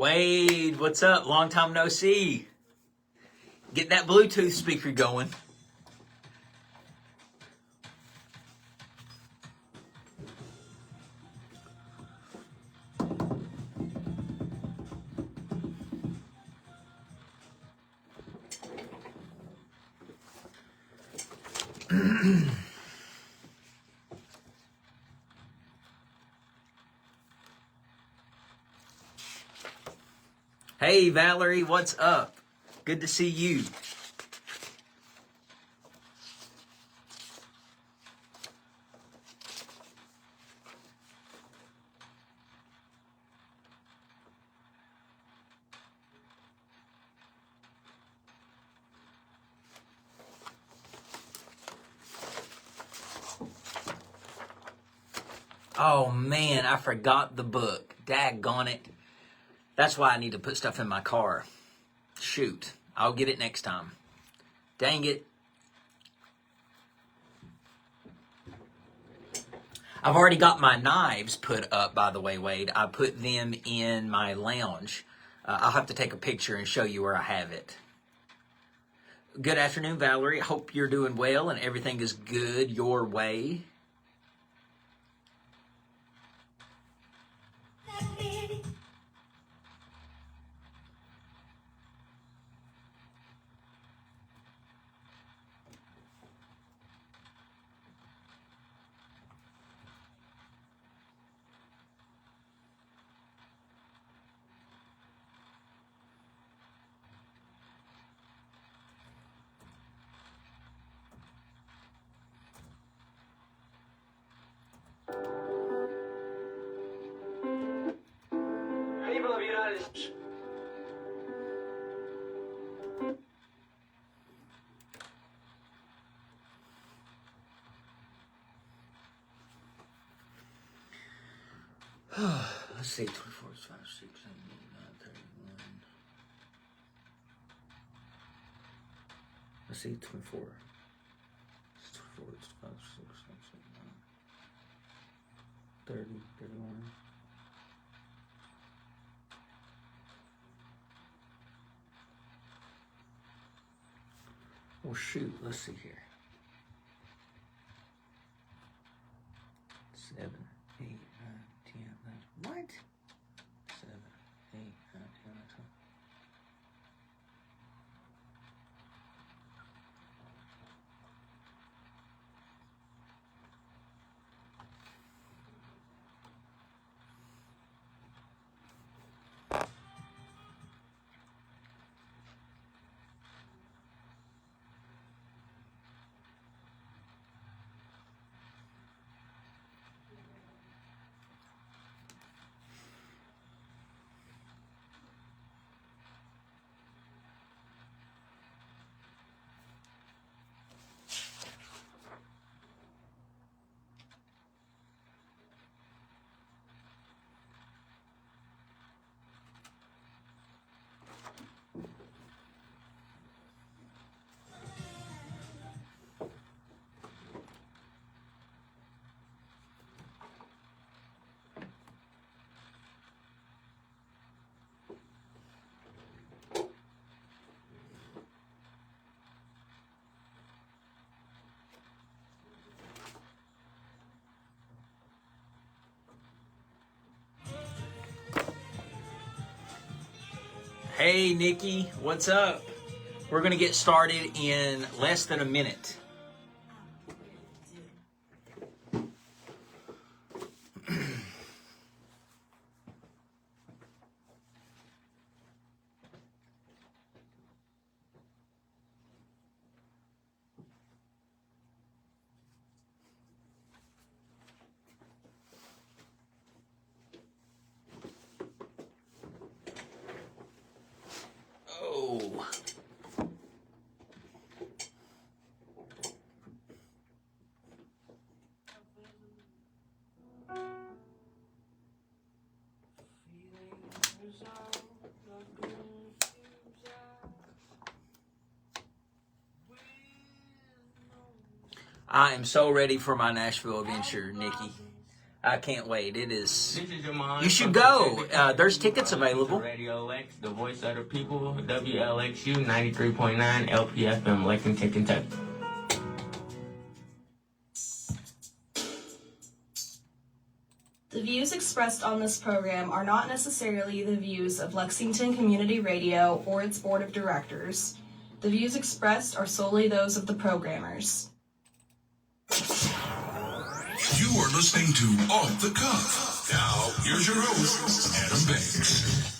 Wade, what's up? Long time no see. Get that Bluetooth speaker going. Hey, Valerie, what's up? Good to see you. Oh, man, I forgot the book. Daggone it. That's why I need to put stuff in my car. Shoot. I'll get it next time. Dang it. I've already got my knives put up, by the way, Wade. I put them in my lounge. I'll have to take a picture and show you where I have it. Good afternoon, Valerie. Hope you're doing well and everything is good your way. People of the United States. Let's see, 24, 5, 6, 7, 8, 9, 31. Let's see, 24. It's 24, it's 5, 6, 7, 8, 9, 30, 31. Well, shoot, let's see here. 7, 8, 9, 10, 11. What? 7, 8, 9, 10, 11. Hey, Nikki, what's up? We're going to get started in less than a minute. Oh. I am so ready for my Nashville adventure, Nikki. I can't wait. It is. This is your mom. You should go. There's tickets available. Radio Lex, the voice of the people, WLXU 93.9 LPFM, Lexington, Kentucky. The views expressed on this program are not necessarily the views of Lexington Community Radio or its board of directors. The views expressed are solely those of the programmers. You are listening to Off the Cuff. Now, here's your host, Adam Banks.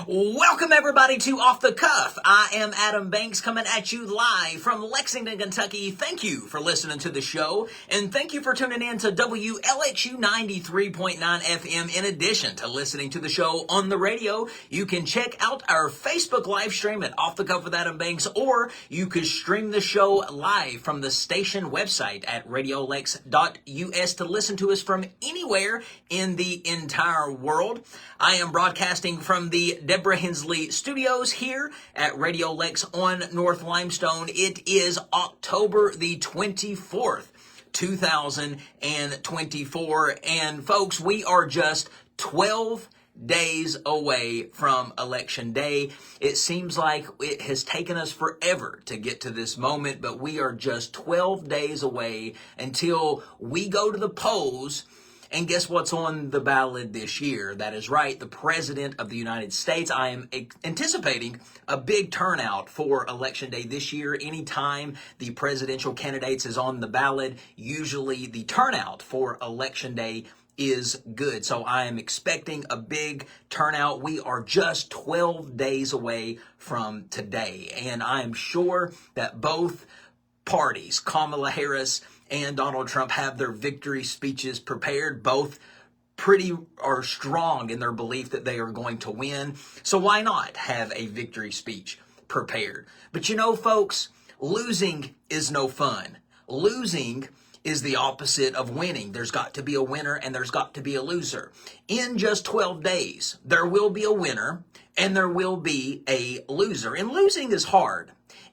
Welcome everybody to Off the Cuff. I am Adam Banks coming at you live from Lexington, Kentucky. Thank you for listening to the show, and thank you for tuning in to WLXU 93.9 FM. In addition to listening to the show on the radio, you can check out our Facebook live stream at Off the Cuff with Adam Banks, or you could stream the show live from the station website at radiolex.us to listen to us from anywhere in the entire world. I am broadcasting from the Deborah Hensley Studios here at Radio Lex on North Limestone. It is October the 24th, 2024. And folks, we are just 12 days away from Election Day. It seems like it has taken us forever to get to this moment, but we are just 12 days away until we go to the polls. And guess what's on the ballot this year? That is right, the President of the United States. I am anticipating a big turnout for Election Day this year. Anytime the presidential candidates is on the ballot, usually the turnout for Election Day is good. So I am expecting a big turnout. We are just 12 days away from today. And I am sure that both parties, Kamala Harris and Donald Trump, have their victory speeches prepared. Both are strong in their belief that they are going to win. So why not have a victory speech prepared? But you know, folks, losing is no fun. Losing is the opposite of winning. There's got to be a winner and there's got to be a loser. In just 12 days, there will be a winner and there will be a loser. And losing is hard.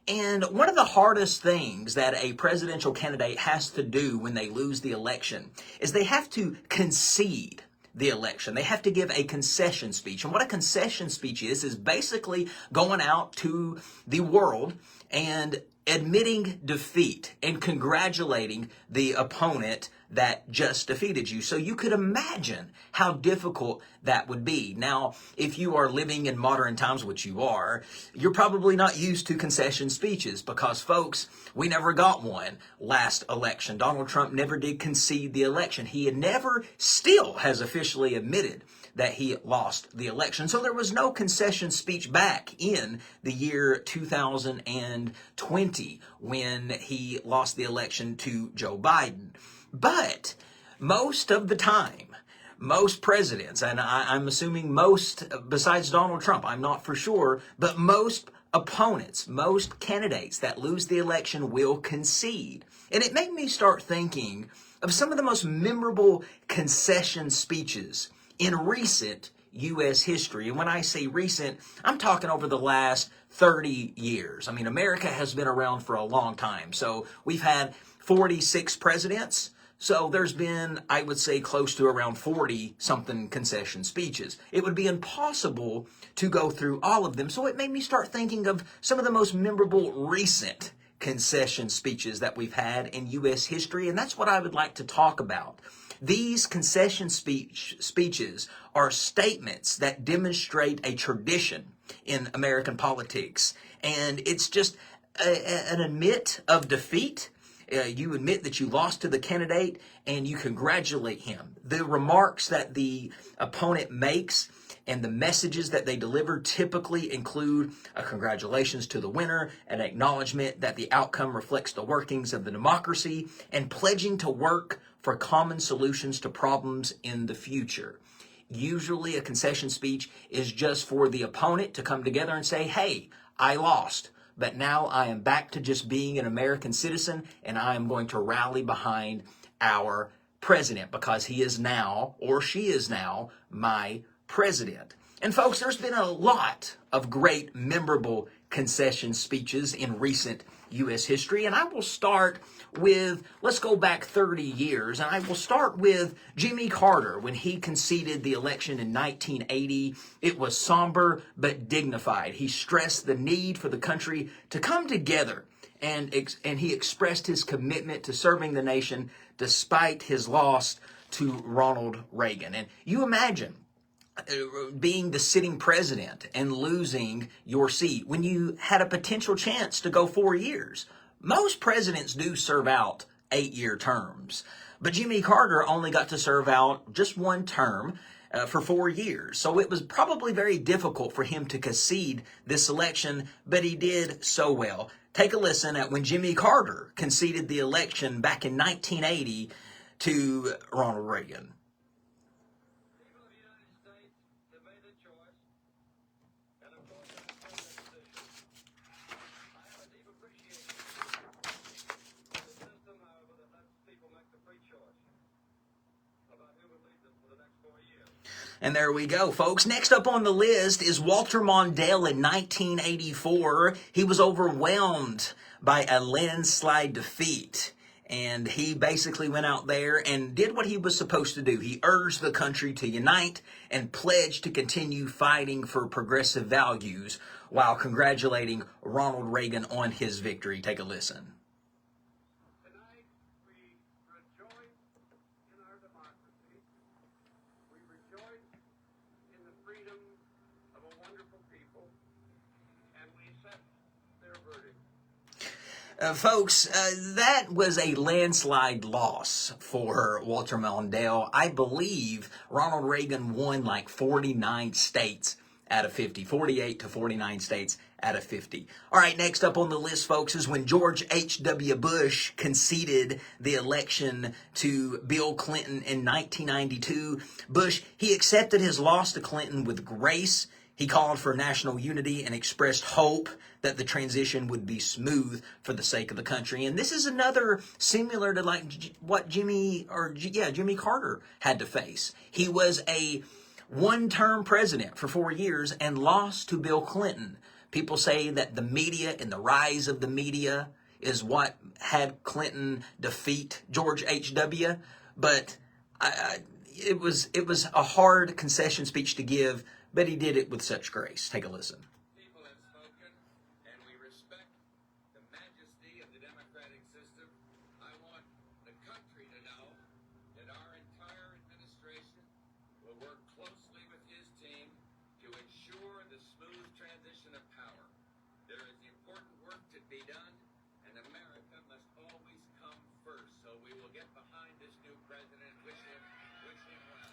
And one of the hardest things that a presidential candidate has to do when they lose the election is they have to concede the election. They have to give a concession speech. And what a concession speech is basically going out to the world and admitting defeat and congratulating the opponent that just defeated you. So you could imagine how difficult that would be. Now, if you are living in modern times, which you are, you're probably not used to concession speeches because, folks, we never got one last election. Donald Trump never did concede the election. He still has officially admitted that he lost the election. So there was no concession speech back in the year 2020 when he lost the election to Joe Biden. But most of the time, most presidents, and I'm assuming most besides Donald Trump, I'm not for sure, but most opponents, most candidates that lose the election will concede. And it made me start thinking of some of the most memorable concession speeches in recent U.S. history. And when I say recent, I'm talking over the last 30 years. I mean, America has been around for a long time. So we've had 46 presidents. So there's been, I would say, close to around 40-something concession speeches. It would be impossible to go through all of them. So it made me start thinking of some of the most memorable recent concession speeches that we've had in U.S. history. And that's what I would like to talk about. These concession speeches are statements that demonstrate a tradition in American politics. And it's just an admit of defeat. You admit that you lost to the candidate and you congratulate him. The remarks that the opponent makes and the messages that they deliver typically include a congratulations to the winner, an acknowledgement that the outcome reflects the workings of the democracy, and pledging to work for common solutions to problems in the future. Usually a concession speech is just for the opponent to come together and say, hey, I lost. But now I am back to just being an American citizen, and I am going to rally behind our president because he is now, or she is now, my president. And folks, there's been a lot of great, memorable concession speeches in recent U.S. history, and I will start with, let's go back 30 years, and I will start with Jimmy Carter when he conceded the election in 1980. It was somber but dignified. He stressed the need for the country to come together, and he expressed his commitment to serving the nation despite his loss to Ronald Reagan. And you imagine being the sitting president and losing your seat when you had a potential chance to go 4 years. Most presidents do serve out 8-year terms, but Jimmy Carter only got to serve out just one term for 4 years. So it was probably very difficult for him to concede this election, but he did so well. Take a listen at when Jimmy Carter conceded the election back in 1980 to Ronald Reagan. And there we go, folks. Next up on the list is Walter Mondale in 1984. He was overwhelmed by a landslide defeat. And he basically went out there and did what he was supposed to do. He urged the country to unite and pledged to continue fighting for progressive values while congratulating Ronald Reagan on his victory. Take a listen. Folks, that was a landslide loss for Walter Mondale. I believe Ronald Reagan won like 49 states out of 50, 48 to 49 states out of 50. All right, next up on the list, folks, is when George H.W. Bush conceded the election to Bill Clinton in 1992. Bush, he accepted his loss to Clinton with grace. He called for national unity and expressed hope that the transition would be smooth for the sake of the country. And this is another similar to like what Jimmy Carter had to face. He was a one-term president for 4 years and lost to Bill Clinton. People say that the media and the rise of the media is what had Clinton defeat George H.W. But it was a hard concession speech to give, but he did it with such grace. Take a listen. People have spoken, and we respect the majesty of the democratic system. I want the country to know that our entire administration will work closely with his team to ensure the smooth transition of power. There is important work to be done, and America must always come first. So we will get behind this new president and wish him well.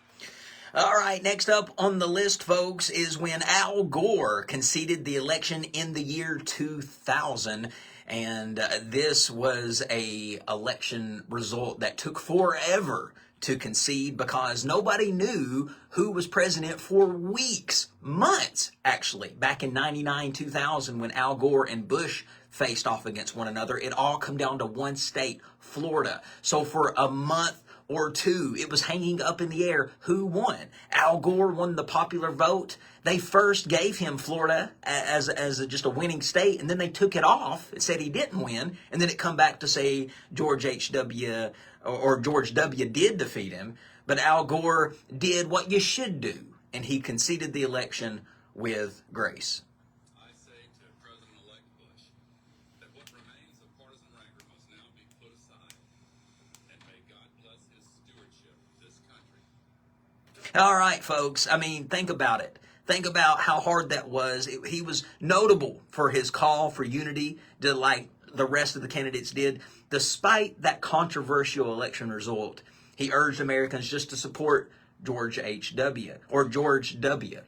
All right, next up on the list, folks, is when Al Gore conceded the election in the year 2000. And this was a election result that took forever to concede because nobody knew who was president for weeks, months, actually. Back in 99, 2000, when Al Gore and Bush faced off against one another, it all come down to one state, Florida. So for a month or two, it was hanging up in the air who won. Al Gore won the popular vote. They first gave him Florida as just a winning state, and then they took it off. It said he didn't win, and then it come back to say George H.W. or George W. did defeat him, but Al Gore did what you should do, and he conceded the election with grace. I say to President-elect Bush that what remains of partisan rancor must now be put aside, and may God bless his stewardship of this country. All right, folks. I mean, think about it. Think about how hard that was. He was notable for his call for unity, like the rest of the candidates did. Despite that controversial election result, he urged Americans just to support George H.W. or George W.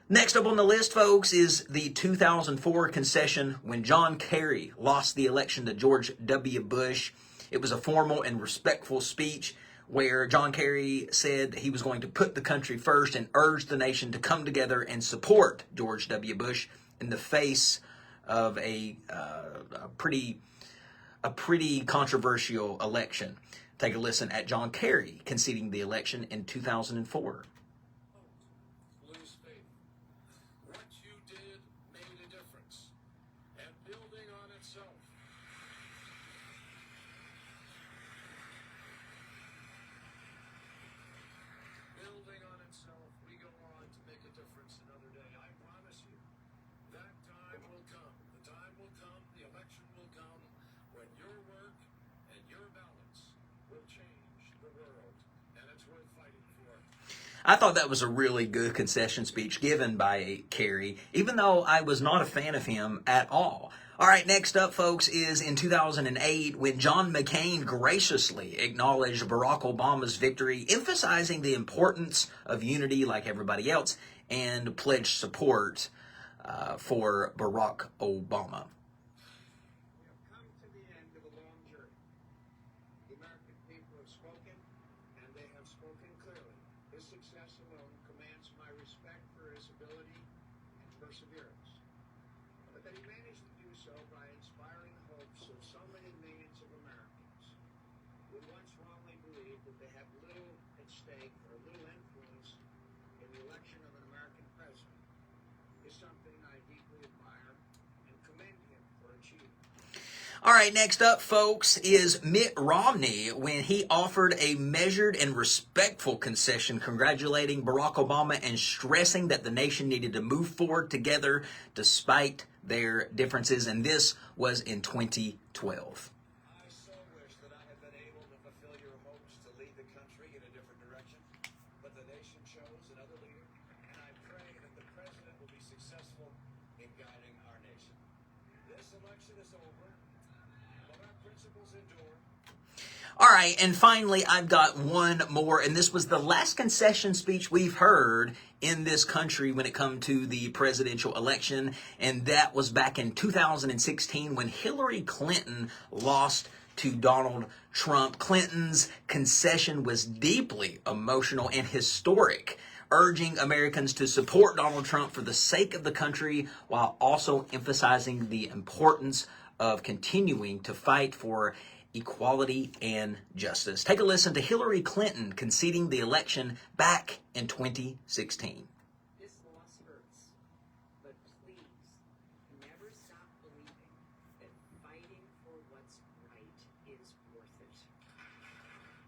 Next up on the list, folks, is the 2004 concession when John Kerry lost the election to George W. Bush. It was a formal and respectful speech where John Kerry said that he was going to put the country first and urge the nation to come together and support George W. Bush in the face of a pretty controversial election. Take a listen at John Kerry conceding the election in 2004. Lose faith. What you did made a difference. And building on itself. Building on itself, we go on to make a difference another day. I promise you, that time will come. The time will come, the election will come, when your work and your balance will change the world. And it's worth fighting for. I thought that was a really good concession speech given by Kerry, even though I was not a fan of him at all. All right, next up, folks, is in 2008 when John McCain graciously acknowledged Barack Obama's victory, emphasizing the importance of unity like everybody else, and pledged support for Barack Obama. We have come to the end of a long journey. The American people have spoken, and they have spoken clearly. His success alone commands my respect for his ability and perseverance. But that he managed to do so by inspiring the hopes of so many millions of Americans who once wrongly believed that they had little at stake or little influence in the election of an American president is something I deeply admire and commend him for achieving. All right, next up, folks, is Mitt Romney when he offered a measured and respectful concession congratulating Barack Obama and stressing that the nation needed to move forward together despite their differences, and this was in 2012. I so wish that I had been able to fulfill your hopes to lead the country in a different direction, but the nation chose another leader, and I pray that the president will be successful in guiding our nation. This election is over, but our principles endure. All right, and finally, I've got one more, and this was the last concession speech we've heard in this country when it comes to the presidential election, and that was back in 2016 when Hillary Clinton lost to Donald Trump. Clinton's concession was deeply emotional and historic, urging Americans to support Donald Trump for the sake of the country while also emphasizing the importance of continuing to fight for equality and justice. Take a listen to Hillary Clinton conceding the election back in 2016. This loss hurts, but please never stop believing that fighting for what's right is worth it.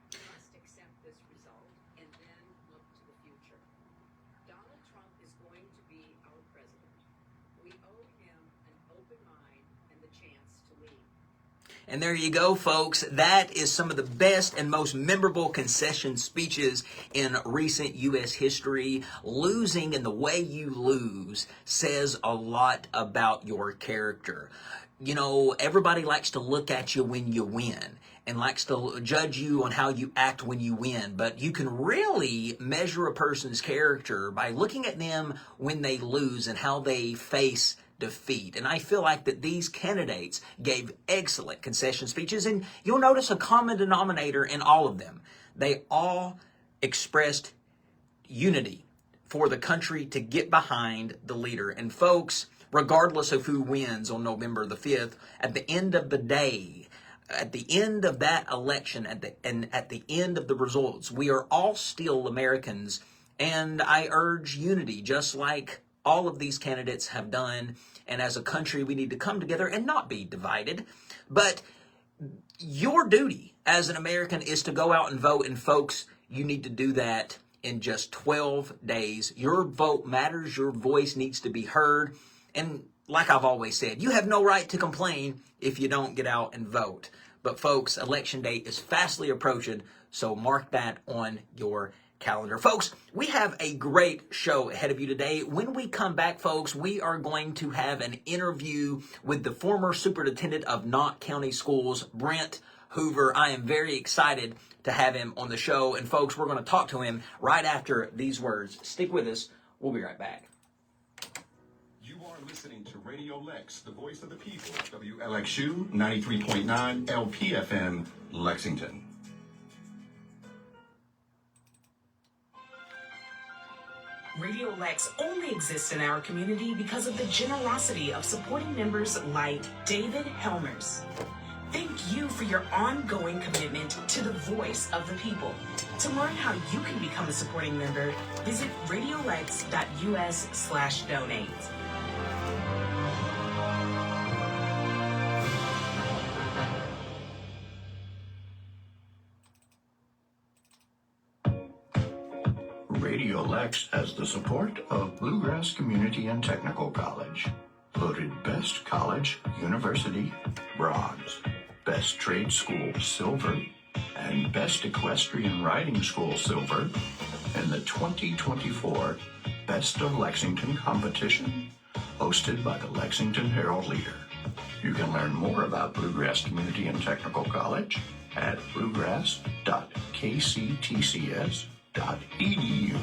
We must accept this result and then look to the future. Donald Trump is going to be our president. We owe him an open mind and the chance to lead. And there you go, folks. That is some of the best and most memorable concession speeches in recent U.S. history. Losing and the way you lose says a lot about your character. You know, everybody likes to look at you when you win and likes to judge you on how you act when you win. But you can really measure a person's character by looking at them when they lose and how they face defeat. And I feel like that these candidates gave excellent concession speeches, and you'll notice a common denominator in all of them. They all expressed unity for the country to get behind the leader. And folks, regardless of who wins on November the 5th, at the end of the day, at the end of that election, at the end of the results, we are all still Americans, and I urge unity, just like all of these candidates have done. And as a country, we need to come together and not be divided. But your duty as an American is to go out and vote. And folks, you need to do that in just 12 days. Your vote matters. Your voice needs to be heard. And like I've always said, you have no right to complain if you don't get out and vote. But folks, election day is fastly approaching, so mark that on your calendar. Folks, we have a great show ahead of you today. When we come back, folks, we are going to have an interview with the former superintendent of Knott County Schools, Brent Hoover. I am very excited to have him on the show. And folks, we're going to talk to him right after these words. Stick with us. We'll be right back. You are listening to Radio Lex, the voice of the people, WLXU 93.9 LPFM, Lexington. Radio Lex only exists in our community because of the generosity of supporting members like David Helmers, Thank you for your ongoing commitment to the voice of the people. To learn how you can become a supporting member, visit radiolex.us/donate. Radio Lex has the support of Bluegrass Community and Technical College. Voted Best College, University, Bronze. Best Trade School, Silver. And Best Equestrian Riding School, Silver. In the 2024 Best of Lexington competition, hosted by the Lexington Herald Leader. You can learn more about Bluegrass Community and Technical College at bluegrass.kctcs.edu.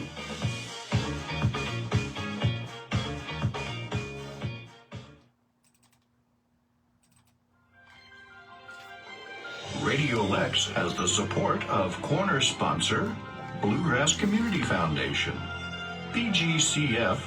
Radio Lex has the support of corner sponsor, Bluegrass Community Foundation, bgcf.org.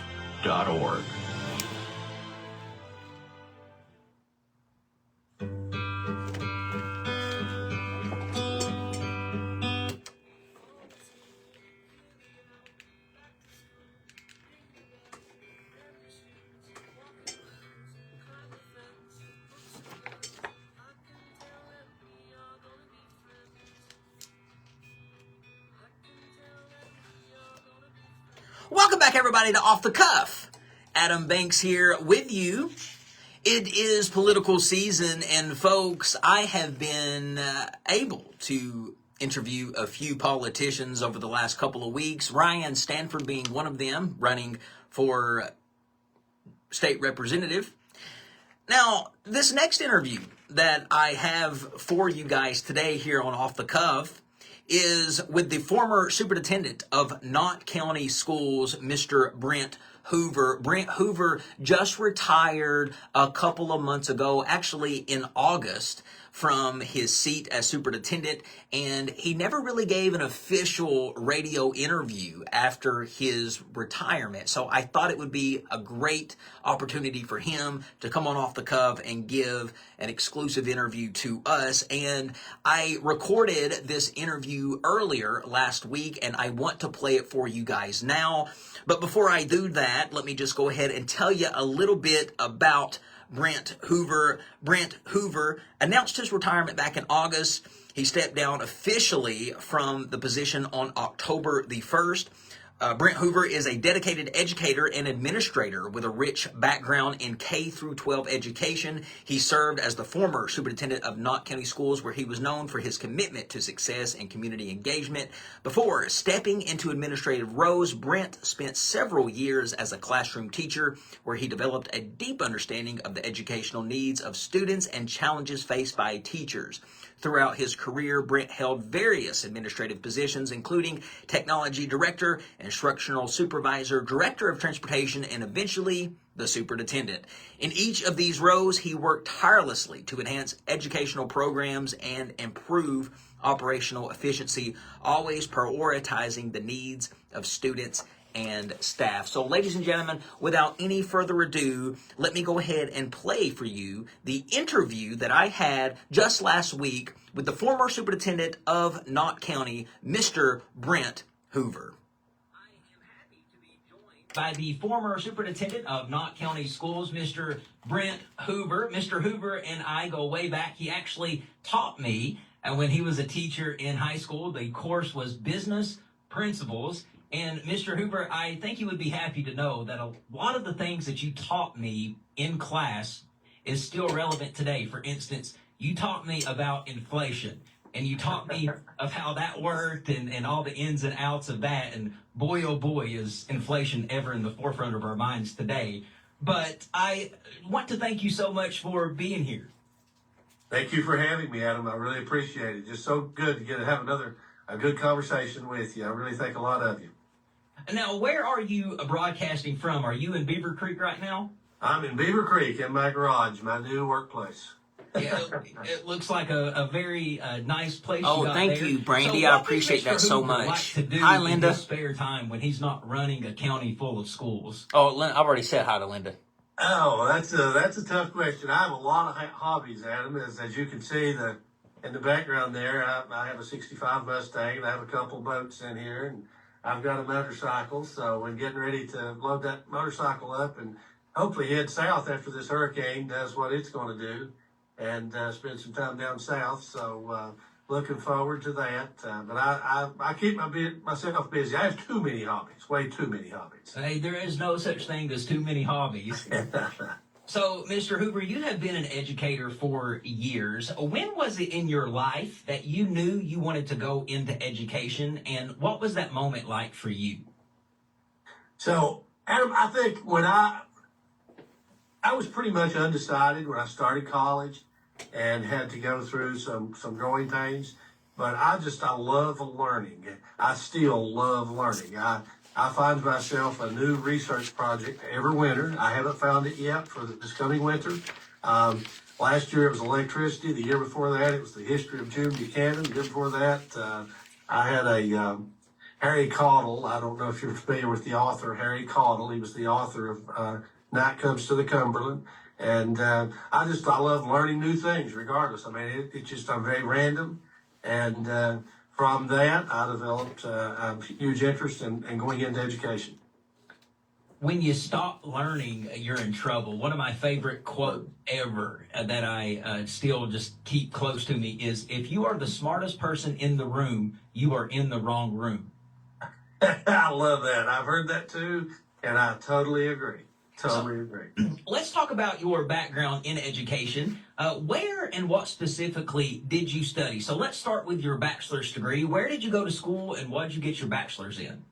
Welcome back, everybody, to Off the Cuff. Adam Banks here with you. It is political season, and folks, I have been able to interview a few politicians over the last couple of weeks, Ryan Stanford being one of them, running for state representative. Now, this next interview that I have for you guys today here on Off the Cuff is with the former superintendent of Knott County Schools, Mr. Brent Hoover. Brent Hoover just retired a couple of months ago, actually in August, from his seat as superintendent, and he never really gave an official radio interview after his retirement. So I thought it would be a great opportunity for him to come on Off the Cuff and give an exclusive interview to us. And I recorded this interview earlier last week, and I want to play it for you guys now. But before I do that, let me just go ahead and tell you a little bit about Brent Hoover. Brent Hoover announced his retirement back in August. He stepped down officially from the position on October the 1st. Brent Hoover is a dedicated educator and administrator with a rich background in K through 12 education. He served as the former superintendent of Knott County Schools, where he was known for his commitment to success and community engagement. Before stepping into administrative roles, Brent spent several years as a classroom teacher, where he developed a deep understanding of the educational needs of students and challenges faced by teachers. Throughout his career, Brent held various administrative positions, including technology director, instructional supervisor, director of transportation, and eventually the superintendent. In each of these roles, he worked tirelessly to enhance educational programs and improve operational efficiency, always prioritizing the needs of students and staff. So, ladies and gentlemen, without any further ado, let me go ahead and play for you the interview that I had just last week with the former superintendent of Knott County, Mr. Brent Hoover. I am happy to be joined by the former superintendent of Knott County Schools, Mr. Brent Hoover. Mr. Hoover and I go way back. He actually taught me when he was a teacher in high school. The course was Business Principles. And Mr. Hoover, I think you would be happy to know that a lot of the things that you taught me in class is still relevant today. For instance, you taught me about inflation, and you taught me of how that worked and all the ins and outs of that. And boy, oh boy, is inflation ever in the forefront of our minds today. But I want to thank you so much for being here. Thank you for having me, Adam. I really appreciate it. Just so good to have a good conversation with you. I really think a lot of you. Now, where are you broadcasting from? Are you in Beaver Creek right now? I'm in Beaver Creek in my garage, my new workplace. Yeah, it looks like a very nice place. Oh, you got thank there. you, Brandy. So I what appreciate does Mr. that so Hoover much. Like to do Hi, in Linda. his spare time when he's not running a county full of schools? Oh, I've already said hi to Linda. Oh, that's a tough question. I have a lot of hobbies, Adam. As you can see in the background there, I have a '65 Mustang, and I have a couple boats in here, and I've got a motorcycle. So we're getting ready to load that motorcycle up and hopefully head south after this hurricane does what it's going to do, and spend some time down south. So looking forward to that. But I keep myself busy. I have too many hobbies, way too many hobbies. Hey, there is no such thing as too many hobbies. So, Mr. Hoover, you have been an educator for years. When was it in your life that you knew you wanted to go into education, and what was that moment like for you? So, Adam, I think when I was pretty much undecided when I started college and had to go through some growing pains, but I love learning. I still love learning. I find myself a new research project every winter. I haven't found it yet for this coming winter. Last year it was electricity. The year before that it was the history of June Buchanan. The year before that I had a Harry Caudle. I don't know if you're familiar with the author Harry Caudle. He was the author of Night Comes to the Cumberland. And I love learning new things regardless. I mean, I'm very random. And from that, I developed a huge interest in going into education. When you stop learning, you're in trouble. One of my favorite quotes ever that I still just keep close to me is, if you are the smartest person in the room, you are in the wrong room. I love that. I've heard that too, and I totally agree. Totally agree. Let's talk about your background in education. Where and what specifically did you study? So let's start with your bachelor's degree. Where did you go to school, and what did you get your bachelor's in?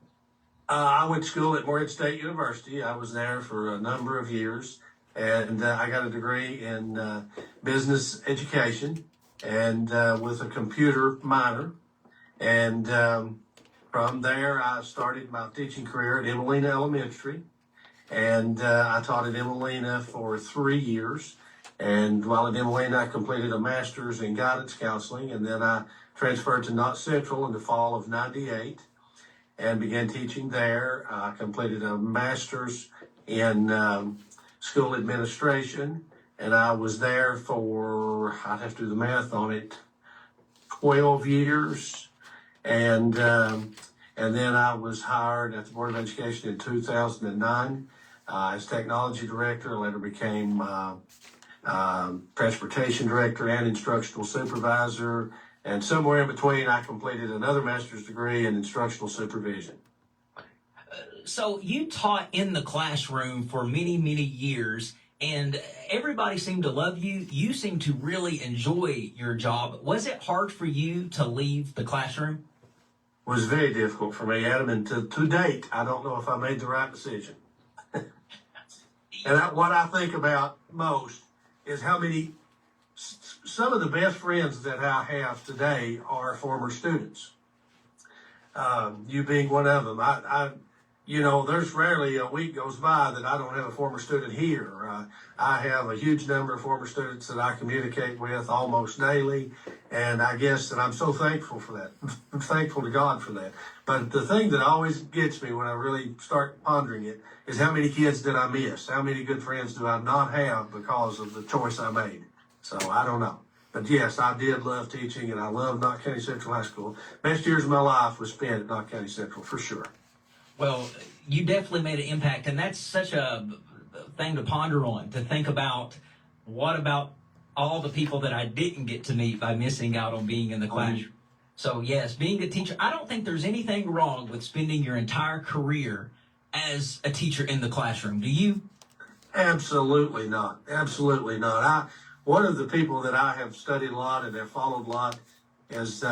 I went to school at Morehead State University. I was there for a number of years, and I got a degree in business education and with a computer minor. And from there, I started my teaching career at Emelina Elementary. And I taught at Emelina for 3 years. And while at Emelina, I completed a master's in guidance counseling. And then I transferred to Knott Central in the fall of '98 and began teaching there. I completed a master's in school administration. And I was there for, I'd have to do the math on it, 12 years. And then I was hired at the Board of Education in 2009 as technology director. Later became transportation director and instructional supervisor. And somewhere in between, I completed another master's degree in instructional supervision. So you taught in the classroom for many, many years, and everybody seemed to love you. You seemed to really enjoy your job. Was it hard for you to leave the classroom? It was very difficult for me, Adam, and to date, I don't know if I made the right decision. And what I think about most is how some of the best friends that I have today are former students. You being one of them. There's rarely a week goes by that I don't have a former student here. I have a huge number of former students that I communicate with almost daily, and I guess that I'm so thankful for that. I'm thankful to God for that. But the thing that always gets me when I really start pondering it is, how many kids did I miss? How many good friends do I not have because of the choice I made? So I don't know. But yes, I did love teaching, and I love Knott County Central High School. Best years of my life was spent at Knott County Central, for sure. Well, you definitely made an impact, and that's such a thing to ponder on, to think about, what about all the people that I didn't get to meet by missing out on being in the classroom. So yes, being a teacher, I don't think there's anything wrong with spending your entire career as a teacher in the classroom. Do you? Absolutely not. Absolutely not. One of the people that I have studied a lot and have followed a lot is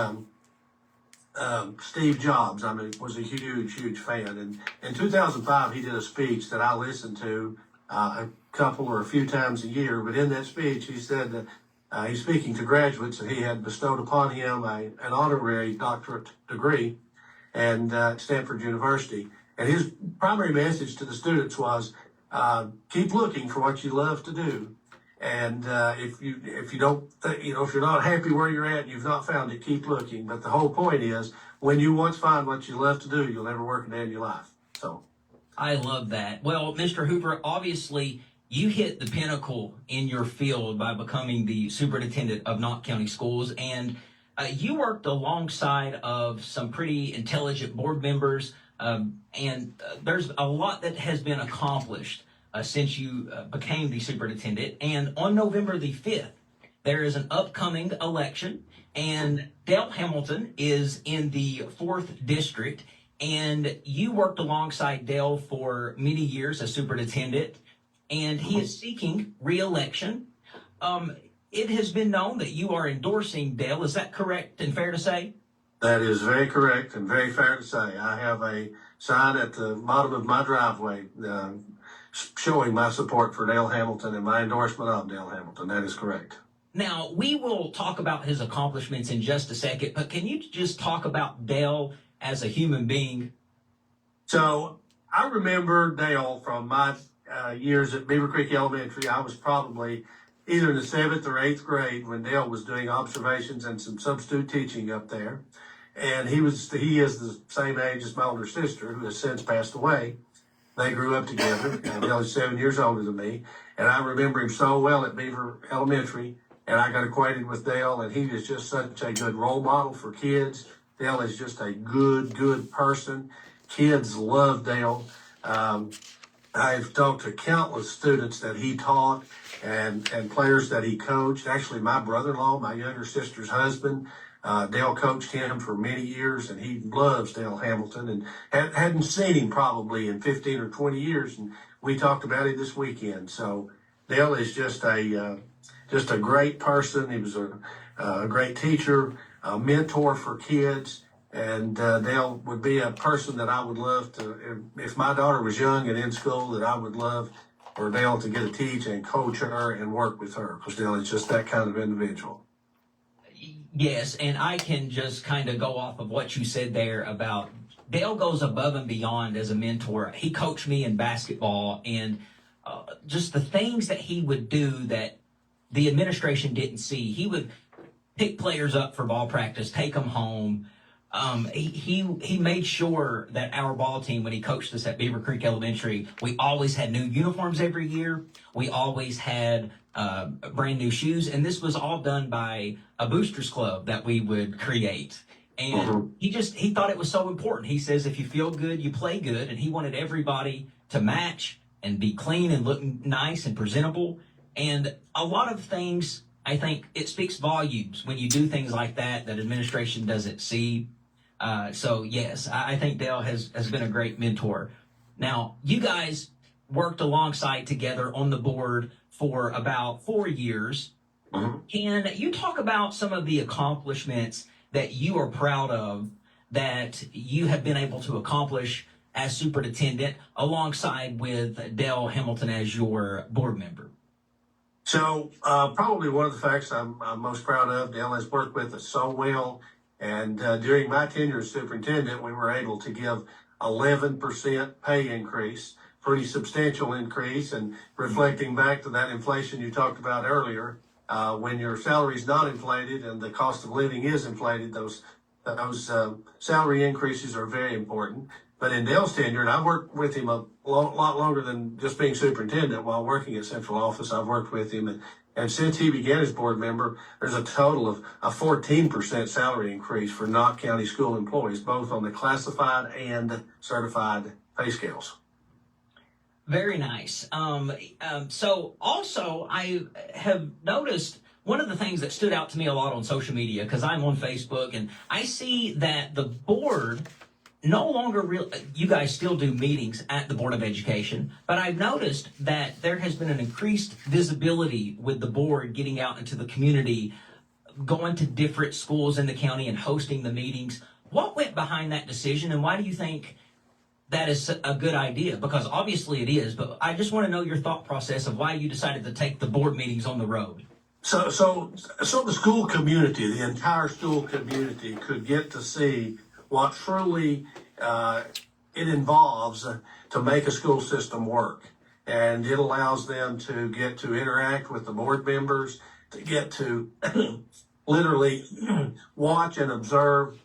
Steve Jobs. I mean, was a huge, huge fan. And in 2005, he did a speech that I listened to a couple or a few times a year. But in that speech, he said that he's speaking to graduates, and he had bestowed upon him an honorary doctorate degree at Stanford University. And his primary message to the students was, keep looking for what you love to do. And if you're not happy where you're at and you've not found it, keep looking. But the whole point is, when you once find what you love to do, you'll never work a day in your life. So, I love that. Well, Mr. Hoover, obviously you hit the pinnacle in your field by becoming the superintendent of Knott County Schools, and you worked alongside of some pretty intelligent board members, and there's a lot that has been accomplished since you became the superintendent. And on November the 5th, there is an upcoming election, and Dale Hamilton is in the 4th district, and you worked alongside Dale for many years as superintendent, and he is seeking re-election. It has been known that you are endorsing Dale. Is that correct and fair to say? That is very correct and very fair to say. I have a sign at the bottom of my driveway showing my support for Dale Hamilton and my endorsement of Dale Hamilton. That is correct. Now, we will talk about his accomplishments in just a second, but can you just talk about Dale as a human being? So I remember Dale from my years at Beaver Creek Elementary. I was probably either in the 7th or 8th grade when Dale was doing observations and some substitute teaching up there. And he is the same age as my older sister, who has since passed away. They grew up together, and Dale is 7 years older than me. And I remember him so well at Beaver Elementary, and I got acquainted with Dale, and he is just such a good role model for kids. Dale is just a good person. Kids love Dale. I've talked to countless students that he taught and players that he coached. Actually, my brother-in-law, my younger sister's husband, Dale coached him for many years, and he loves Dale Hamilton and hadn't seen him probably in 15 or 20 years, and we talked about it this weekend. So Dale is just a great person. He was a great teacher, a mentor for kids. And Dale would be a person that I would love to, if my daughter was young and in school, that I would love for Dale to get to teach and coach her and work with her, because Dale is just that kind of individual. Yes, and I can just kind of go off of what you said there about Dale goes above and beyond as a mentor. He coached me in basketball, and just the things that he would do that the administration didn't see. He would pick players up for ball practice, take them home. He made sure that our ball team, when he coached us at Beaver Creek Elementary, we always had new uniforms every year. We always had brand new shoes, and this was all done by a boosters club that we would create. And he thought it was so important. He says, if you feel good, you play good, and he wanted everybody to match and be clean and look nice and presentable. And a lot of things, I think it speaks volumes when you do things like that administration doesn't see. So yes, I think Dale has been a great mentor. Now, you guys worked alongside together on the board for about 4 years. Can you talk about some of the accomplishments that you are proud of that you have been able to accomplish as superintendent alongside with Dale Hamilton as your board member? So probably one of the facts I'm most proud of, Dale has worked with us so well. And during my tenure as superintendent, we were able to give 11% pay increase, pretty substantial increase. And reflecting back to that inflation you talked about earlier, when your salary is not inflated and the cost of living is inflated, those salary increases are very important. But in Dale's tenure, and I worked with him a lot longer than just being superintendent. While working at central office, I've worked with him. And since he began as board member, there's a total of a 14% salary increase for Knott County school employees, both on the classified and certified pay scales. Very nice. So also, I have noticed one of the things that stood out to me a lot on social media, because I'm on Facebook, and I see that the board no longer you guys still do meetings at the Board of Education, but I've noticed that there has been an increased visibility with the board getting out into the community, going to different schools in the county and hosting the meetings. What went behind that decision, and why do you think that is a good idea? Because obviously it is, but I just want to know your thought process of why you decided to take the board meetings on the road. So the school community, the entire school community, could get to see what truly it involves to make a school system work. And it allows them to get to interact with the board members, to get to literally watch and observe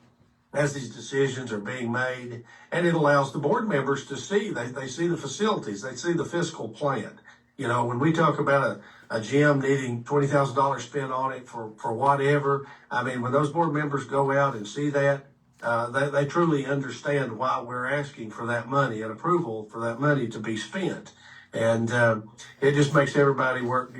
as these decisions are being made. And it allows the board members to see, they see the facilities, they see the fiscal plan. You know, when we talk about a gym needing $20,000 spent on it for whatever, I mean, when those board members go out and see that, they truly understand why we're asking for that money and approval for that money to be spent. And it just makes everybody work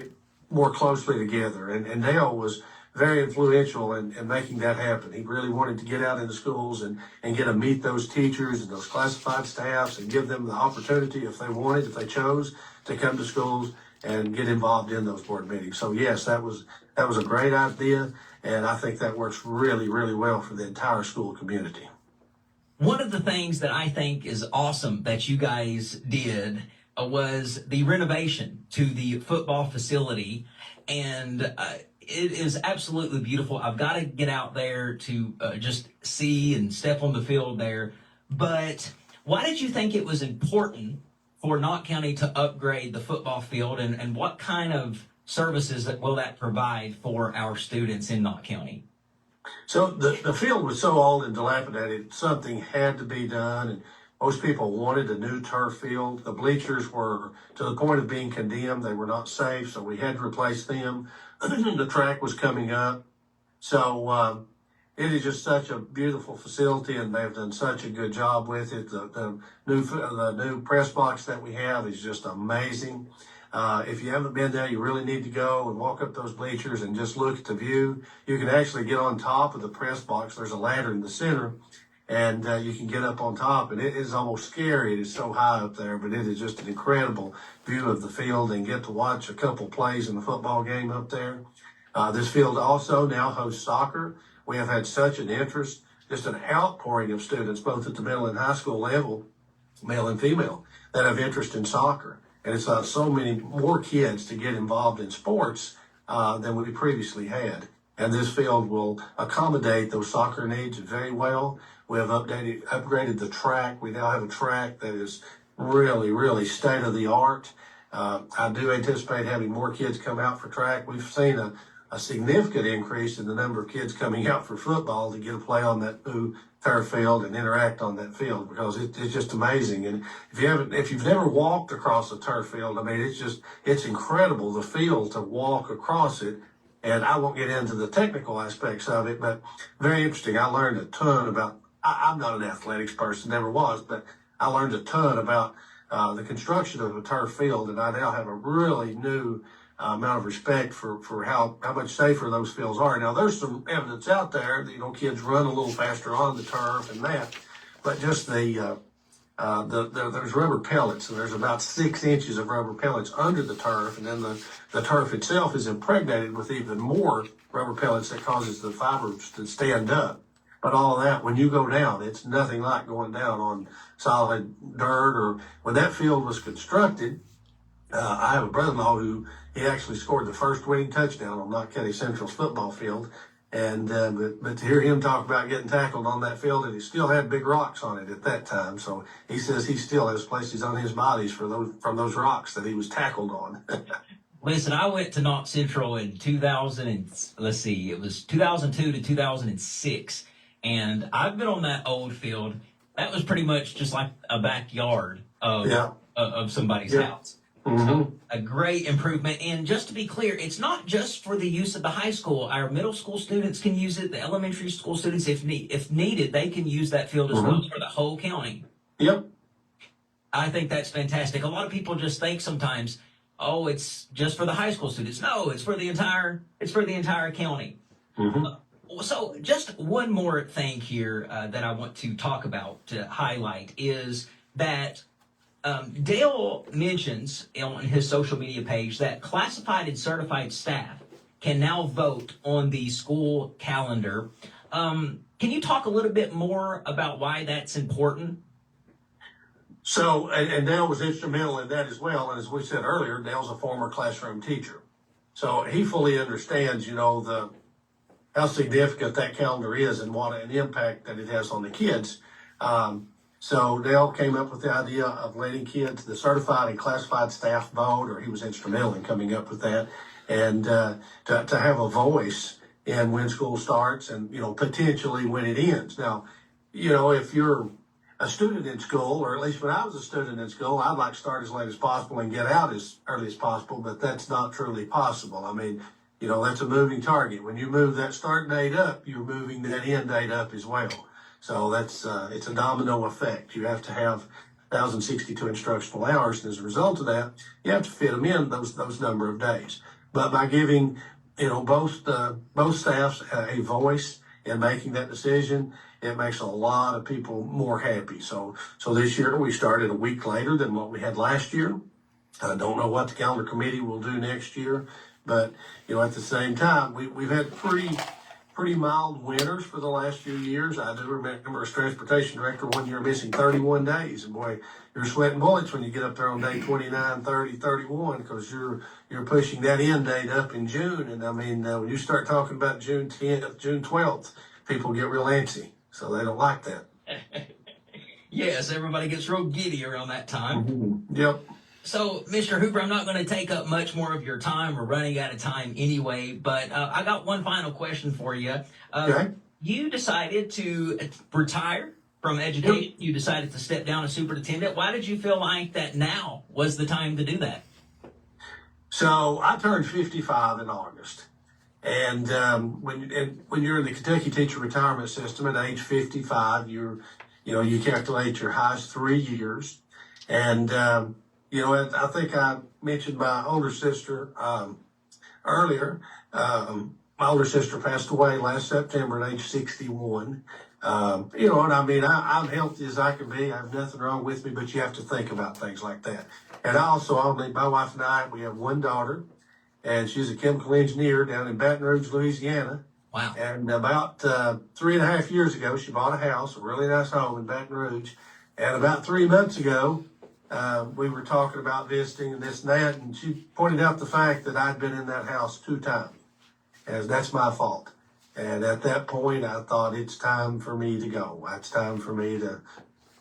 more closely together. And Dale was very influential in making that happen. He really wanted to get out into schools and get to meet those teachers and those classified staffs and give them the opportunity, if they wanted, if they chose, to come to schools and get involved in those board meetings. So yes, that was a great idea, and I think that works really, really well for the entire school community. One of the things that I think is awesome that you guys did was the renovation to the football facility, and it is absolutely beautiful. I've got to get out there to just see and step on the field there. But why did you think it was important for Knott County to upgrade the football field, and what kind of services will that provide for our students in Knott County? So the field was so old and dilapidated, something had to be done, and most people wanted a new turf field. The bleachers were to the point of being condemned. They were not safe, so we had to replace them. The track was coming up. So it is just such a beautiful facility, and they've done such a good job with it. The new press box that we have is just amazing. If you haven't been there, you really need to go and walk up those bleachers and just look at the view. You can actually get on top of the press box. There's a ladder in the center, and you can get up on top, and it is almost scary. It is so high up there, but it is just an incredible view of the field, and get to watch a couple plays in the football game up there. This field also now hosts soccer. We have had such an interest, just an outpouring of students, both at the middle and high school level, male and female, that have interest in soccer. And it's so many more kids to get involved in sports than we previously had. And this field will accommodate those soccer needs very well. We have upgraded the track. We now have a track that is really, really state of the art. I do anticipate having more kids come out for track. We've seen a significant increase in the number of kids coming out for football to get a play on that new turf field and interact on that field, because it's just amazing. And if you've never walked across a turf field, I mean, it's incredible, the feel to walk across it. And I won't get into the technical aspects of it, but very interesting. I learned a ton about, I'm not an athletics person, never was, but I learned a ton about the construction of a turf field, and I now have a really new amount of respect for how much safer those fields are. Now, there's some evidence out there that, you know, kids run a little faster on the turf and that, but just there's rubber pellets, and there's about 6 inches of rubber pellets under the turf, and then the turf itself is impregnated with even more rubber pellets that causes the fibers to stand up. But all of that, when you go down, it's nothing like going down on solid dirt. Or when that field was constructed, I have a brother-in-law who he actually scored the first winning touchdown on Knott County Central's football field. And but to hear him talk about getting tackled on that field, and he still had big rocks on it at that time. So he says he still has places on his bodies from those rocks that he was tackled on. Listen, I went to Knott Central in 2002 to 2006, and I've been on that old field. That was pretty much just like a backyard of somebody's house. Mm-hmm. So a great improvement. And just to be clear, it's not just for the use of the high school. Our middle school students can use it. The elementary school students, if needed, they can use that field as well for the whole county. Yep. I think that's fantastic. A lot of people just think sometimes, oh, it's just for the high school students. No, it's for the entire county. Mm-hmm. So just one more thing here that I want to talk about, to highlight, is that Dale mentions on his social media page that classified and certified staff can now vote on the school calendar. Can you talk a little bit more about why that's important? So, and Dale was instrumental in that as well. And as we said earlier, Dale's a former classroom teacher. So he fully understands, you know, how significant that calendar is and what an impact that it has on the kids. So Dale came up with the idea of letting kids, the certified and classified staff vote, or he was instrumental in coming up with that, and to have a voice in when school starts and, you know, potentially when it ends. Now, you know, if you're a student in school, or at least when I was a student in school, I'd like to start as late as possible and get out as early as possible, but that's not truly possible. I mean, that's a moving target. When you move that start date up, you're moving that end date up as well. So that's it's a domino effect. You have to have 1,062 instructional hours, and as a result of that, you have to fit them in those number of days. But by giving both staffs a voice in making that decision, it makes a lot of people more happy. So this year we started a week later than what we had last year. I don't know what the calendar committee will do next year, but at the same time, we've had pretty mild winters for the last few years. I do remember as transportation director one year missing 31 days, and boy, you're sweating bullets when you get up there on day 29, 30, 31, because you're pushing that end date up in June. And I mean, when you start talking about June 10th, June 12th, people get real antsy, so they don't like that. Yes, everybody gets real giddy around that time. Mm-hmm. Yep. So, Mr. Hoover, I'm not going to take up much more of your time. We're running out of time anyway, but I got one final question for you. Okay. You decided to retire from education. You decided to step down as superintendent. Why did you feel like that now was the time to do that? So I turned 55 in August. And when you're in the Kentucky teacher retirement system at age 55, you calculate your highest 3 years. And, I think I mentioned my older sister earlier. My older sister passed away last September at age 61. And I mean, I'm healthy as I can be. I have nothing wrong with me, but you have to think about things like that. And my wife and I, we have one daughter, and she's a chemical engineer down in Baton Rouge, Louisiana. Wow. And about 3.5 years ago, she bought a house, a really nice home in Baton Rouge. And about 3 months ago, we were talking about visiting and this and that, and she pointed out the fact that I'd been in that house 2 times. And that's my fault. And at that point, I thought it's time for me to go. It's time for me to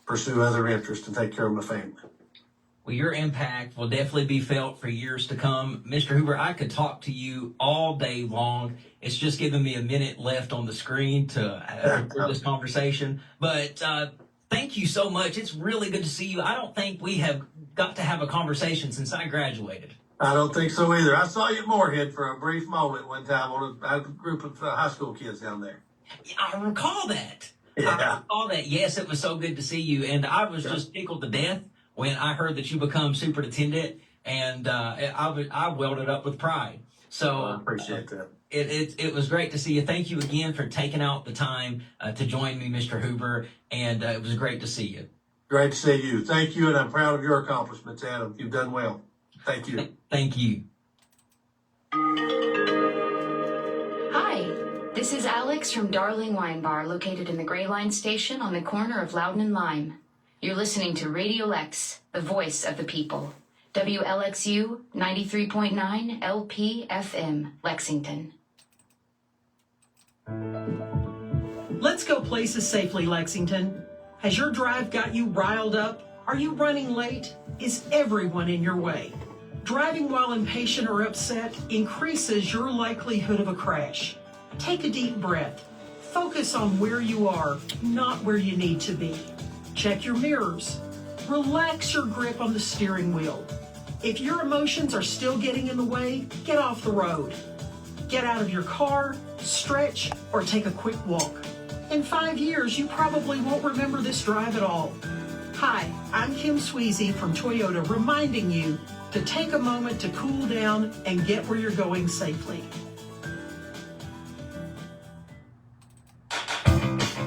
pursue other interests and take care of my family. Well, your impact will definitely be felt for years to come. Mr. Hoover, I could talk to you all day long. It's just giving me a minute left on the screen to for this conversation. But thank you so much. It's really good to see you. I don't think we have got to have a conversation since I graduated. I don't think so either. I saw you at Moorhead for a brief moment one time on a group of high school kids down there. I recall that. Yeah. I recall that. Yes, it was so good to see you. And I was just tickled to death when I heard that you become superintendent, and I welled up with pride. So I appreciate that. It was great to see you. Thank you again for taking out the time to join me, Mr. Hoover, and it was great to see you. Great to see you. Thank you, and I'm proud of your accomplishments, Adam. You've done well. Thank you. Thank you. Hi, this is Alex from Darling Wine Bar, located in the Gray Line station on the corner of Loudon and Lime. You're listening to Radio Lex, the voice of the people. WLXU 93.9 LP FM, Lexington. Let's go places safely, Lexington. Has your drive got you riled up? Are you running late? Is everyone in your way? Driving while impatient or upset increases your likelihood of a crash. Take a deep breath. Focus on where you are, not where you need to be. Check your mirrors. Relax your grip on the steering wheel. If your emotions are still getting in the way, get off the road. Get out of your car, stretch, or take a quick walk. In 5 years, you probably won't remember this drive at all. Hi, I'm Kim Sweezy from Toyota, reminding you to take a moment to cool down and get where you're going safely.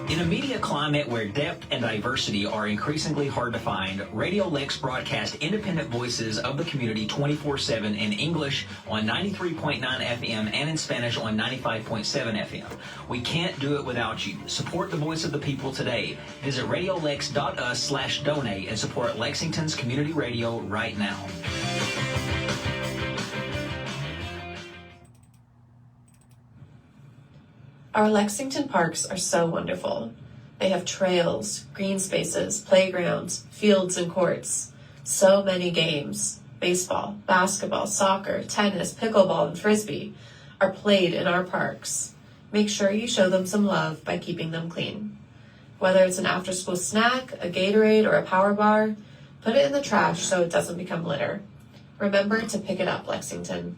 In a media climate where depth and diversity are increasingly hard to find, Radio Lex broadcasts independent voices of the community 24/7 in English on 93.9 FM and in Spanish on 95.7 FM. We can't do it without you. Support the voice of the people today. Visit radiolex.us/donate and support Lexington's community radio right now. Our Lexington parks are so wonderful. They have trails, green spaces, playgrounds, fields, and courts. So many games, baseball, basketball, soccer, tennis, pickleball, and frisbee, are played in our parks. Make sure you show them some love by keeping them clean. Whether it's an after-school snack, a Gatorade, or a power bar, put it in the trash so it doesn't become litter. Remember to pick it up, Lexington.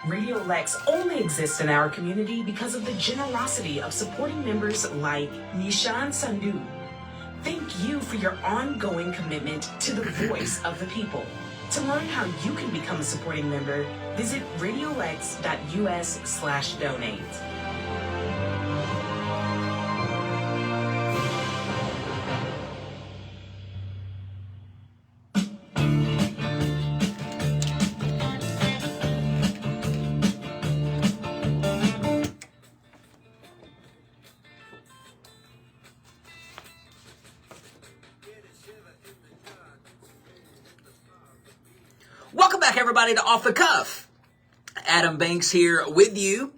Radio Lex only exists in our community because of the generosity of supporting members like Nishan Sandhu. Thank you for your ongoing commitment to the voice of the people. To learn how you can become a supporting member, visit radiolex.us/donate. Welcome back, everybody, to Off the Cuff. Adam Banks here with you.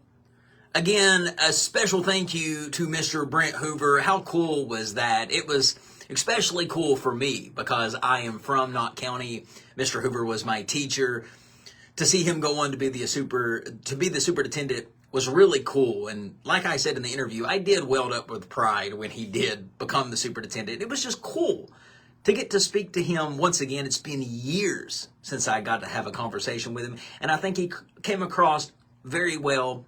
Again, a special thank you to Mr. Brent Hoover. How cool was that? It was especially cool for me because I am from Knott County. Mr. Hoover was my teacher. To see him go on to be the superintendent was really cool. And like I said in the interview, I did welled up with pride when he did become the superintendent. It was just cool to get to speak to him once again. It's been years since I got to have a conversation with him, and I think he came across very well.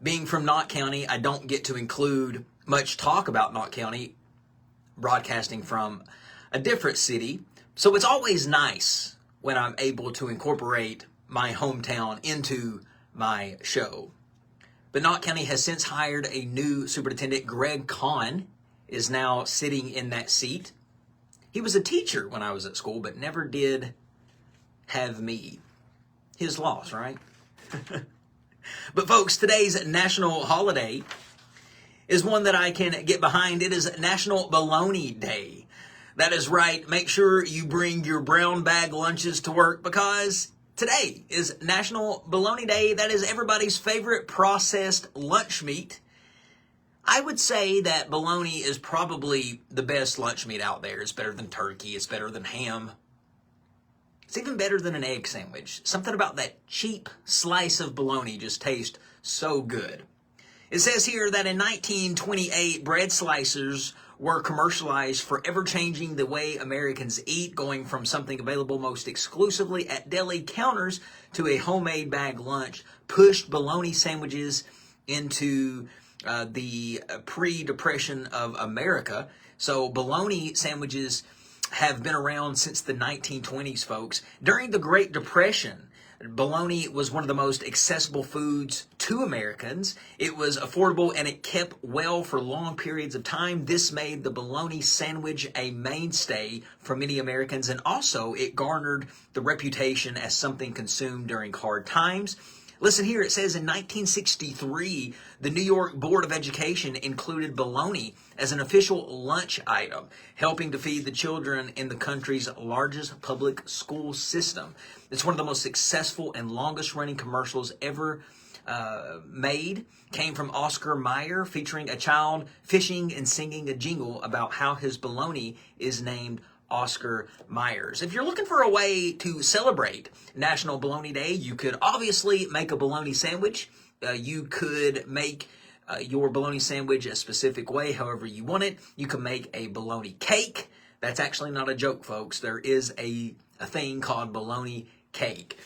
Being from Knott County, I don't get to include much talk about Knott County, broadcasting from a different city, so it's always nice when I'm able to incorporate my hometown into my show. But Knott County has since hired a new superintendent. Greg Kahn is now sitting in that seat. He was a teacher when I was at school, but never did have me. His loss, right? But folks, today's national holiday is one that I can get behind. It is National Bologna Day. That is right. Make sure you bring your brown bag lunches to work because today is National Bologna Day. That is everybody's favorite processed lunch meat. I would say that bologna is probably the best lunch meat out there. It's better than turkey. It's better than ham. It's even better than an egg sandwich. Something about that cheap slice of bologna just tastes so good. It says here that in 1928, bread slicers were commercialized, forever changing the way Americans eat, going from something available most exclusively at deli counters to a homemade bag lunch, pushed bologna sandwiches into the pre-Depression of America. So bologna sandwiches have been around since the 1920s, folks. During the Great Depression, bologna was one of the most accessible foods to Americans. It was affordable and it kept well for long periods of time. This made the bologna sandwich a mainstay for many Americans, and also it garnered the reputation as something consumed during hard times. Listen here, it says in 1963, the New York Board of Education included bologna as an official lunch item, helping to feed the children in the country's largest public school system. It's one of the most successful and longest-running commercials ever made. Came from Oscar Mayer, featuring a child fishing and singing a jingle about how his bologna is named Oscar Myers. If you're looking for a way to celebrate National Bologna Day, you could obviously make a bologna sandwich. You could make your bologna sandwich a specific way, however you want it. You can make a bologna cake. That's actually not a joke, folks. There is a thing called bologna cake.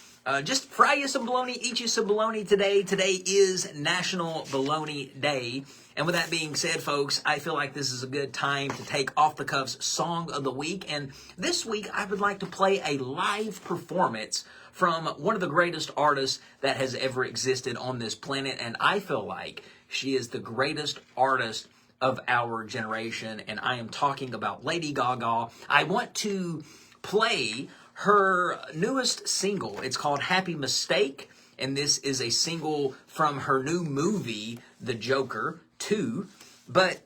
Just fry you some bologna, eat you some bologna today. Today is National Bologna Day. And with that being said, folks, I feel like this is a good time to take Off the Cuff's Song of the Week. And this week, I would like to play a live performance from one of the greatest artists that has ever existed on this planet. And I feel like she is the greatest artist of our generation. And I am talking about Lady Gaga. I want to play her newest single. It's called Happy Mistake. And this is a single from her new movie, The Joker 2. But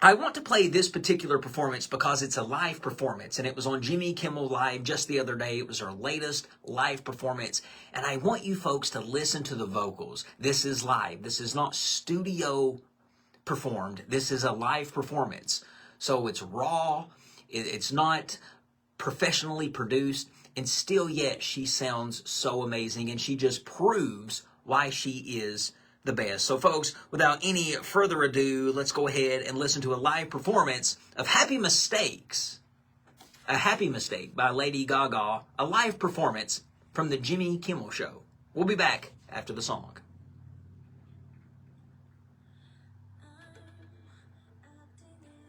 I want to play this particular performance because it's a live performance, and it was on Jimmy Kimmel Live just the other day. It was her latest live performance, and I want you folks to listen to the vocals. This is live. This is not studio performed. This is a live performance. So it's raw. It's not professionally produced, and still yet she sounds so amazing, and she just proves why she is the best. So folks, without any further ado, let's go ahead and listen to a live performance of Happy Mistakes. A Happy Mistake by Lady Gaga, a live performance from the Jimmy Kimmel Show. We'll be back after the song.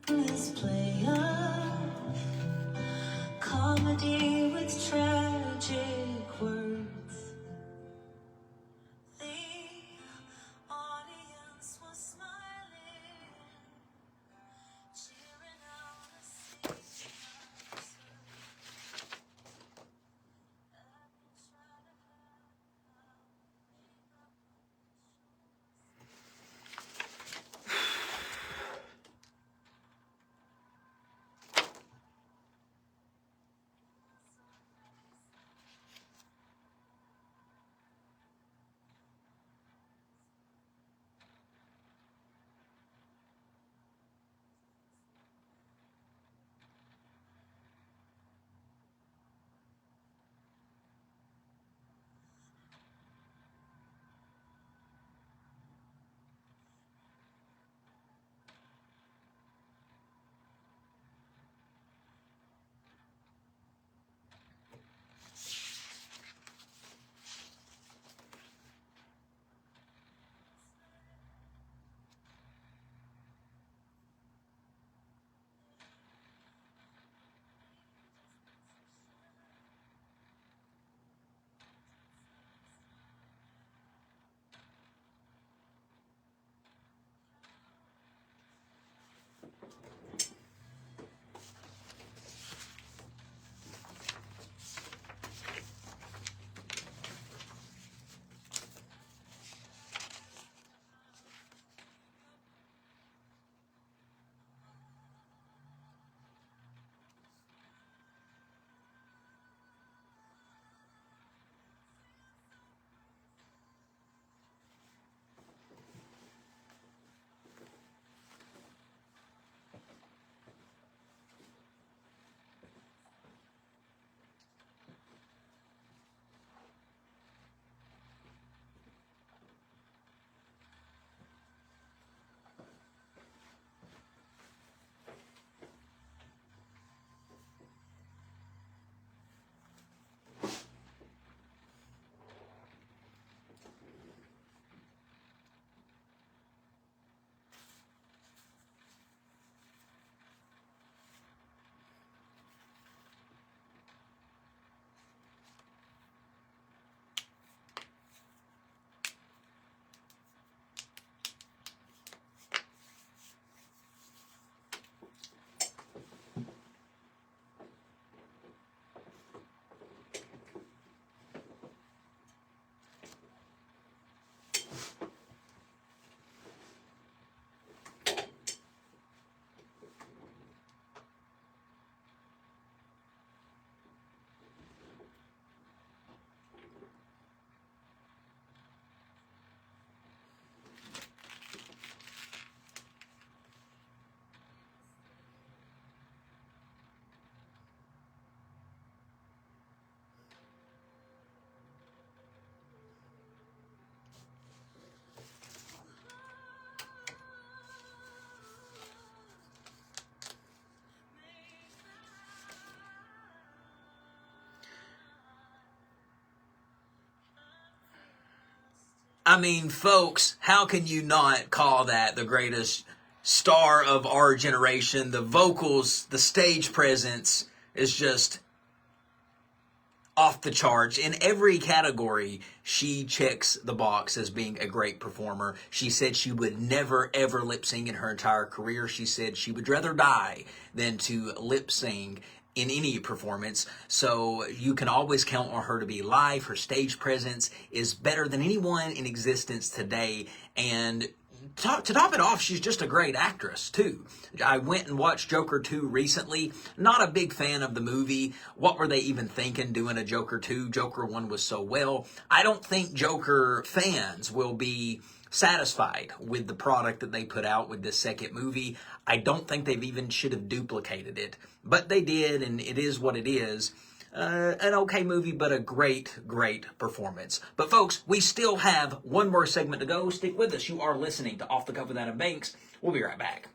This play of comedy with tragic words. The audience was smiling, cheering out a scene. I mean, folks, how can you not call that the greatest star of our generation? The vocals, the stage presence is just off the charts. In every category, she checks the box as being a great performer. She said she would never, ever lip sync in her entire career. She said she would rather die than to lip sync in any performance. So you can always count on her to be live. Her stage presence is better than anyone in existence today. And to top it off, she's just a great actress, too. I went and watched Joker 2 recently. Not a big fan of the movie. What were they even thinking doing a Joker 2? Joker 1 was so well. I don't think Joker fans will be satisfied with the product that they put out with this second movie. I don't think they've even should have duplicated it. But they did, and it is what it is. an okay movie, but a great, great performance. But folks, we still have one more segment to go. Stick with us. You are listening to Off the Cuff with Adam Banks. We'll be right back.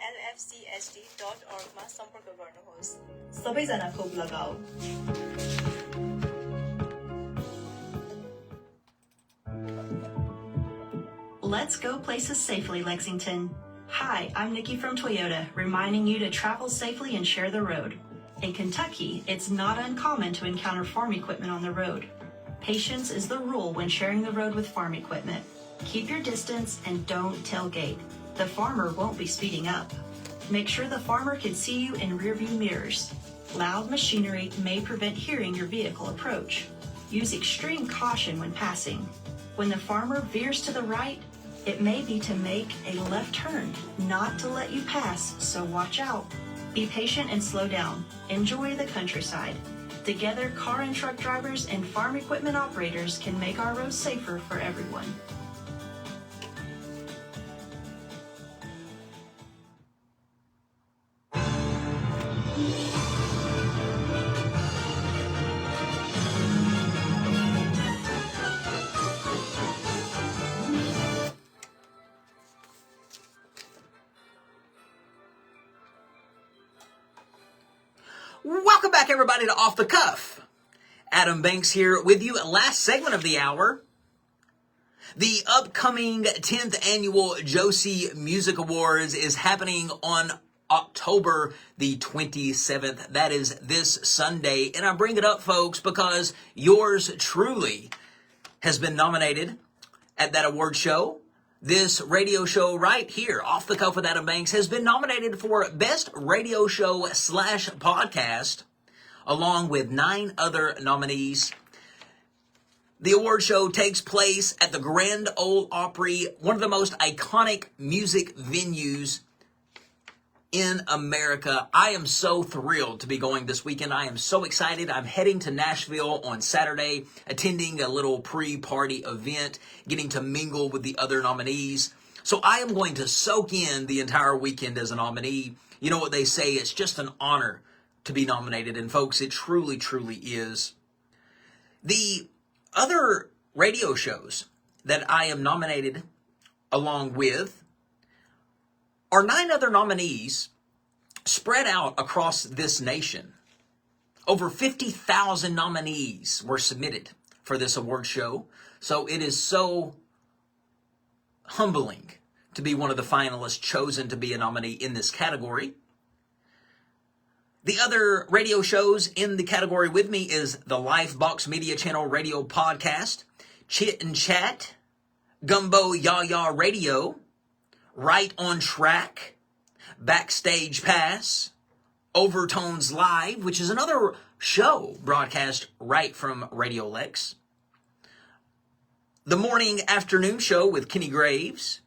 lfcsd.org मा सम्पर्क गर्नुहोस् सबैजना खोप लगाऊ Let's go places safely, Lexington. Hi, I'm Nikki from Toyota, reminding you to travel safely and share the road. In Kentucky, it's not uncommon to encounter farm equipment on the road. Patience is the rule when sharing the road with farm equipment. Keep your distance and don't tailgate. The farmer won't be speeding up. Make sure the farmer can see you in rearview mirrors. Loud machinery may prevent hearing your vehicle approach. Use extreme caution when passing. When the farmer veers to the right, it may be to make a left turn, not to let you pass, so watch out. Be patient and slow down. Enjoy the countryside. Together, car and truck drivers and farm equipment operators can make our roads safer for everyone. Welcome back, everybody, to Off the Cuff. Adam Banks here with you. Last segment of the hour. The upcoming 10th annual Josie Music Awards is happening on October the 27th. That is this Sunday. And I bring it up, folks, because yours truly has been nominated at that award show. This radio show right here, Off the Cuff with Adam Banks, has been nominated for Best Radio Show / Podcast, along with 9 other nominees. The award show takes place at the Grand Ole Opry, one of the most iconic music venues in America. I am so thrilled to be going this weekend. I am so excited. I'm heading to Nashville on Saturday, attending a little pre-party event, getting to mingle with the other nominees. So I am going to soak in the entire weekend as a nominee. You know what they say, it's just an honor to be nominated. And folks, it truly, truly is. The other radio shows that I am nominated along with are 9 other nominees spread out across this nation. Over 50,000 nominees were submitted for this award show. So it is so humbling to be one of the finalists chosen to be a nominee in this category. The other radio shows in the category with me is the Lifebox Media Channel Radio Podcast, Chit and Chat, Gumbo Ya Radio, Right on Track, Backstage Pass, Overtones Live, which is another show broadcast right from Radio Lex, The Morning Afternoon Show with Kenny Graves,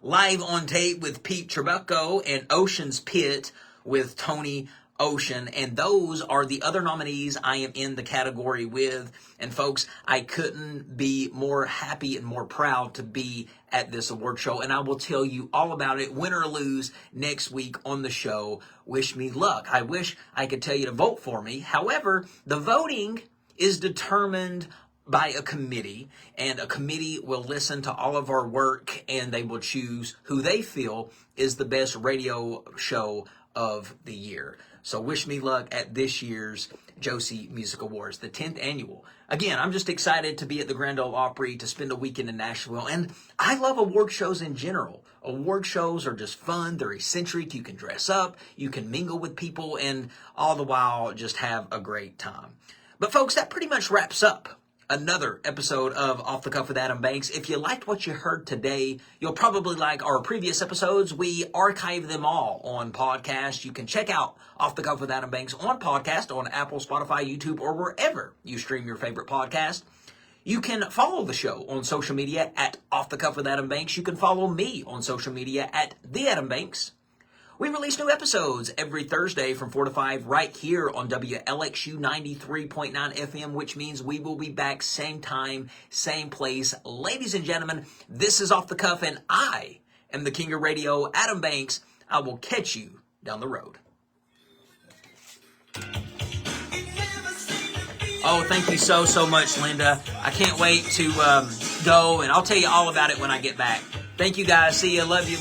Live on Tape with Pete Trabucco, and Ocean's Pit with Tony Ocean. And those are the other nominees I am in the category with. And folks, I couldn't be more happy and more proud to be at this award show. And I will tell you all about it, win or lose, next week on the show. Wish me luck. I wish I could tell you to vote for me. However, the voting is determined by a committee, and a committee will listen to all of our work, and they will choose who they feel is the best radio show of the year. So wish me luck at this year's Josie Music Awards, the 10th annual. Again, I'm just excited to be at the Grand Ole Opry, to spend a weekend in Nashville. And I love award shows in general. Award shows are just fun. They're eccentric. You can dress up. You can mingle with people, and all the while just have a great time. But folks, that pretty much wraps up another episode of Off the Cuff with Adam Banks. If you liked what you heard today, you'll probably like our previous episodes. We archive them all on podcast. You can check out Off the Cuff with Adam Banks on podcast on Apple, Spotify, YouTube, or wherever you stream your favorite podcast. You can follow the show on social media at Off the Cuff with Adam Banks. You can follow me on social media at The Adam Banks. We release new episodes every Thursday from 4 to 5 right here on WLXU 93.9 FM, which means we will be back same time, same place. Ladies and gentlemen, this is Off the Cuff, and I am the King of Radio, Adam Banks. I will catch you down the road. Oh, thank you so much, Linda. I can't wait to go, and I'll tell you all about it when I get back. Thank you, guys. See you. Love you.